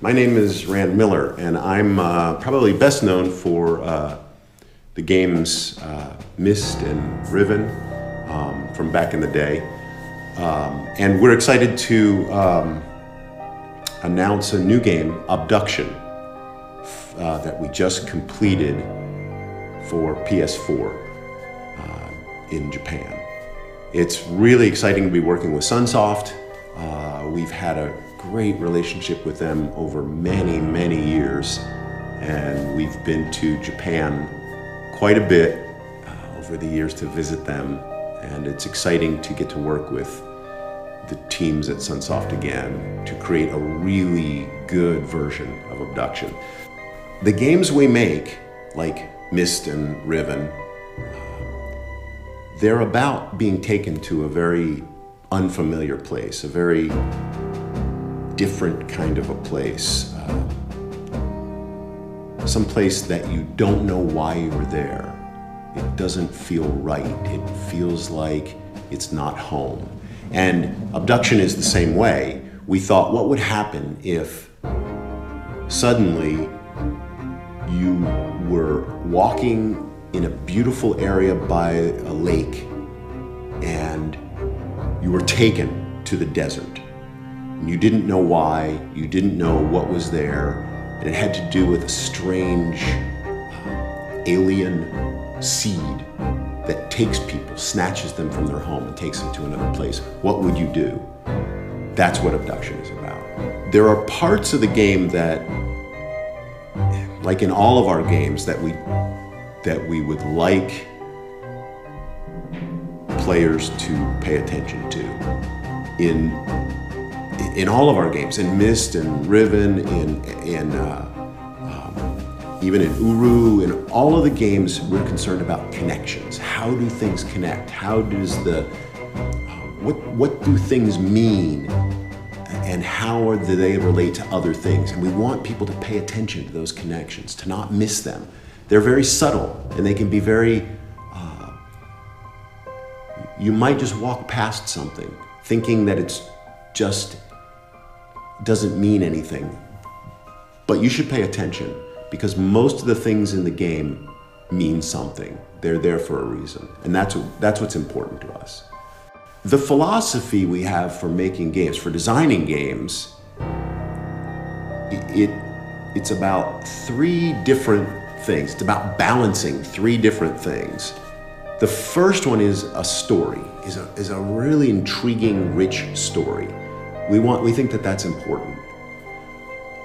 My name is Rand Miller, and I'm probably best known for the games Myst and Riven from back in the day. And we're excited to announce a new game, Obduction, that we just completed for PS4 in Japan. It's really exciting to be working with Sunsoft. We've had a great relationship with them over many, many years, and we've been to Japan quite a bit over the years to visit them, and it's exciting to get to work with the teams at Sunsoft again to create a really good version of Obduction. The games we make, like Myst and Riven, they're about being taken to a very unfamiliar place, a very different kind of a place, some place that you don't know why you're there. It doesn't feel right. It feels like it's not home. And Obduction is the same way. We thought, what would happen if suddenly you were walking in a beautiful area by a lake and you were taken to the desert. And you didn't know why, you didn't know what was there, and it had to do with a strange alien seed that takes people, snatches them from their home and takes them to another place. What would you do? That's what Obduction is about. There are parts of the game that, like in all of our games, that we would like players to pay attention to. In all of our games, in Myst and Riven, even in Uru, in all of the games, we're concerned about connections. How do things connect? How does what do things mean? And how do they relate to other things? And we want people to pay attention to those connections, to not miss them. They're very subtle, and they can be very, you might just walk past something thinking that it's just doesn't mean anything. But you should pay attention, because most of the things in the game mean something. They're there for a reason, and that's what's important to us. The philosophy we have for making games, for designing games, it's about three different things. It's about balancing three different things. The first one is a story, is a really intriguing, rich story. We think that that's important.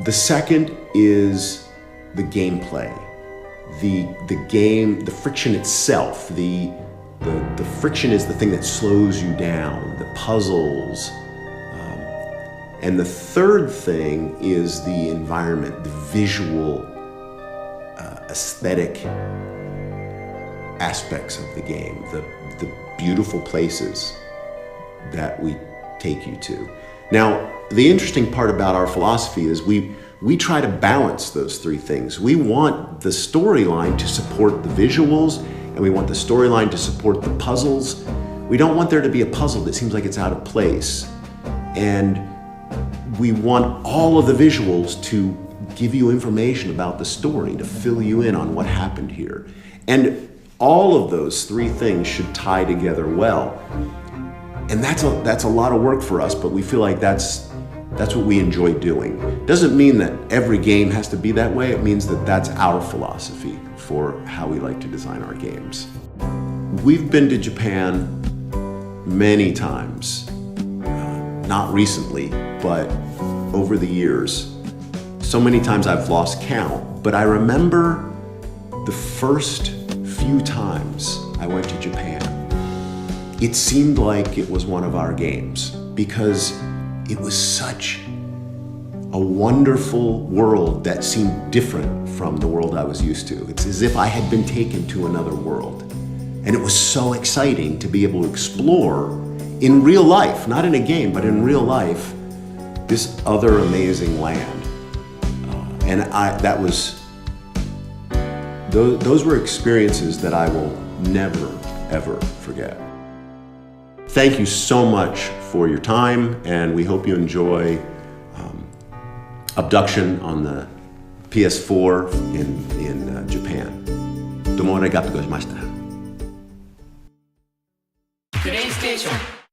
The second is the gameplay, the game, the friction itself. The friction is the thing that slows you down, the puzzles. And the third thing is the environment, the visual, aesthetic aspects of the game, the beautiful places that we take you to. Now, the interesting part about our philosophy is we try to balance those three things. We want the storyline to support the visuals, and we want the storyline to support the puzzles. We don't want there to be a puzzle that seems like it's out of place. And we want all of the visuals to give you information about the story, to fill you in on what happened here. And all of those three things should tie together well. And that's a lot of work for us, but we feel like that's what we enjoy doing. Doesn't mean that every game has to be that way. It means that that's our philosophy for how we like to design our games. We've been to Japan many times, not recently, but over the years. So many times I've lost count, but I remember the first few times I went to Japan. It seemed like it was one of our games because it was such a wonderful world that seemed different from the world I was used to. It's as if I had been taken to another world. And it was so exciting to be able to explore in real life, not in a game, but in real life, this other amazing land. Those were experiences that I will never, ever forget. Thank you so much for your time, and we hope you enjoy Obduction on the PS4 in Japan. どうもありがとうございました。プレイステーション